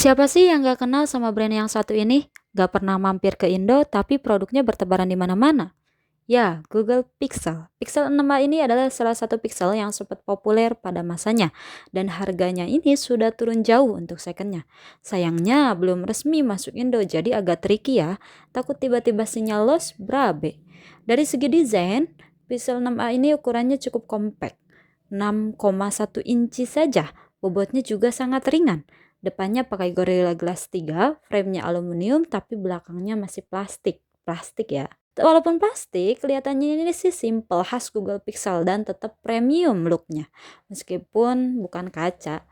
Siapa sih yang gak kenal sama brand yang satu ini? Gak pernah mampir ke Indo, tapi produknya bertebaran di mana-mana. Ya, Google Pixel. Pixel 6a ini adalah salah satu pixel yang sempat populer pada masanya, dan harganya ini sudah turun jauh untuk secondnya. Sayangnya belum resmi masuk Indo, jadi agak tricky ya. Takut tiba-tiba sinyal loss, berabe. Dari segi desain, Pixel 6a ini ukurannya cukup compact, 6,1 inci saja. Bobotnya juga sangat ringan. Depannya pakai Gorilla Glass 3, framenya aluminium tapi belakangnya masih plastik. Plastik ya. Walaupun plastik, kelihatannya ini sih simple khas Google Pixel dan tetap premium looknya. Meskipun bukan kaca.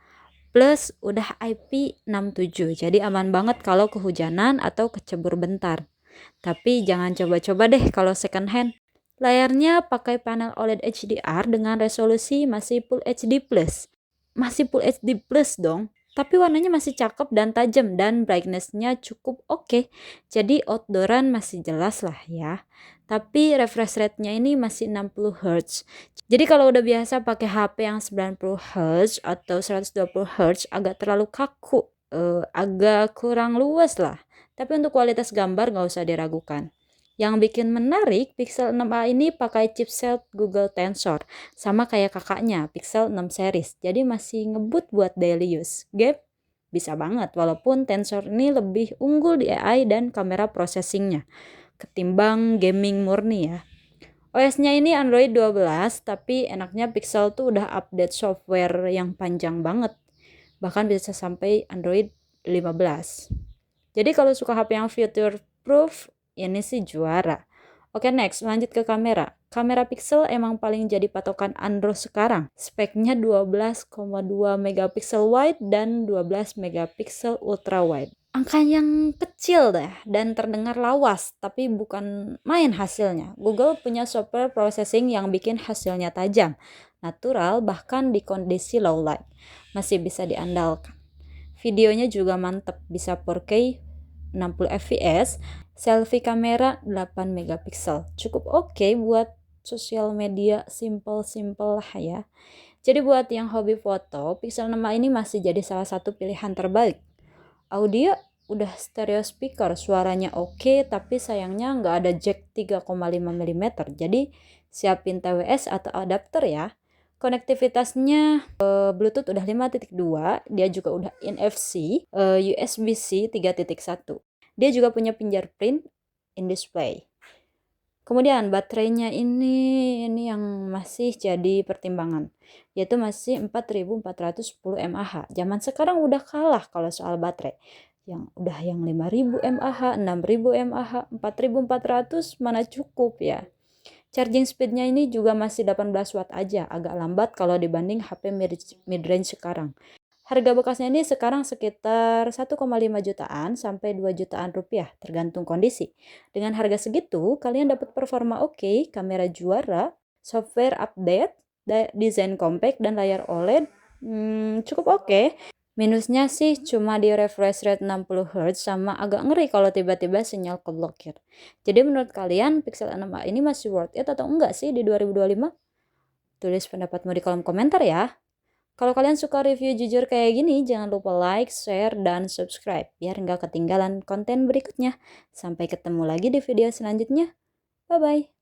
Plus udah IP67, jadi aman banget kalau kehujanan atau kecebur bentar. Tapi jangan coba-coba deh kalau second hand. Layarnya pakai panel OLED HDR dengan resolusi masih Full HD+. Masih Full HD Plus dong. Tapi warnanya masih cakep dan tajam dan brightness-nya cukup oke. Jadi outdooran masih jelas lah ya. Tapi refresh rate-nya ini masih 60 Hz. Jadi kalau udah biasa pakai HP yang 90 Hz atau 120 Hz agak terlalu kaku. Agak kurang luas lah. Tapi untuk kualitas gambar nggak usah diragukan. Yang bikin menarik, Pixel 6a ini pakai chipset Google Tensor, sama kayak kakaknya, Pixel 6 series. Jadi masih ngebut buat daily use. Game bisa banget, walaupun Tensor ini lebih unggul di AI dan kamera processingnya ketimbang gaming murni ya. OS-nya ini Android 12, tapi enaknya Pixel tuh udah update software yang panjang banget. Bahkan bisa sampai Android 15. Jadi kalau suka HP yang future proof, ini sih juara. Oke, next lanjut ke kamera. Kamera Pixel emang paling jadi patokan Android sekarang. Speknya 12,2 megapiksel wide dan 12 megapiksel ultra wide. Angka yang kecil dah dan terdengar lawas, tapi bukan main hasilnya. Google punya software processing yang bikin hasilnya tajam, natural, bahkan di kondisi low light. Masih bisa diandalkan. Videonya juga mantep, bisa 4K 60 fps, selfie kamera 8 megapiksel. Cukup oke buat sosial media simple-simple lah ya. Jadi buat yang hobi foto, Pixel 6a ini masih jadi salah satu pilihan terbaik. Audio udah stereo speaker, suaranya oke, tapi sayangnya nggak ada jack 3,5 mm. Jadi siapin TWS atau adapter ya. Konektivitasnya Bluetooth udah 5.2, dia juga udah NFC, USB-C 3.1. Dia juga punya fingerprint in display. Kemudian baterainya ini yang masih jadi pertimbangan, yaitu masih 4410 mAh. Zaman sekarang udah kalah kalau soal baterai. Yang 5000 mAh, 6000 mAh, 4400 mana cukup ya. Charging speednya ini juga masih 18 watt aja, agak lambat kalau dibanding HP mid-range sekarang. Harga bekasnya ini sekarang sekitar 1,5 jutaan sampai 2 jutaan rupiah, tergantung kondisi. Dengan harga segitu, kalian dapat performa oke, kamera juara, software update, desain compact, dan layar OLED cukup oke. Minusnya sih cuma di refresh rate 60 Hz sama agak ngeri kalau tiba-tiba sinyal keblokir. Jadi menurut kalian Pixel 6a ini masih worth it atau enggak sih di 2025? Tulis pendapatmu di kolom komentar ya. Kalau kalian suka review jujur kayak gini, jangan lupa like, share, dan subscribe biar nggak ketinggalan konten berikutnya. Sampai ketemu lagi di video selanjutnya. Bye-bye.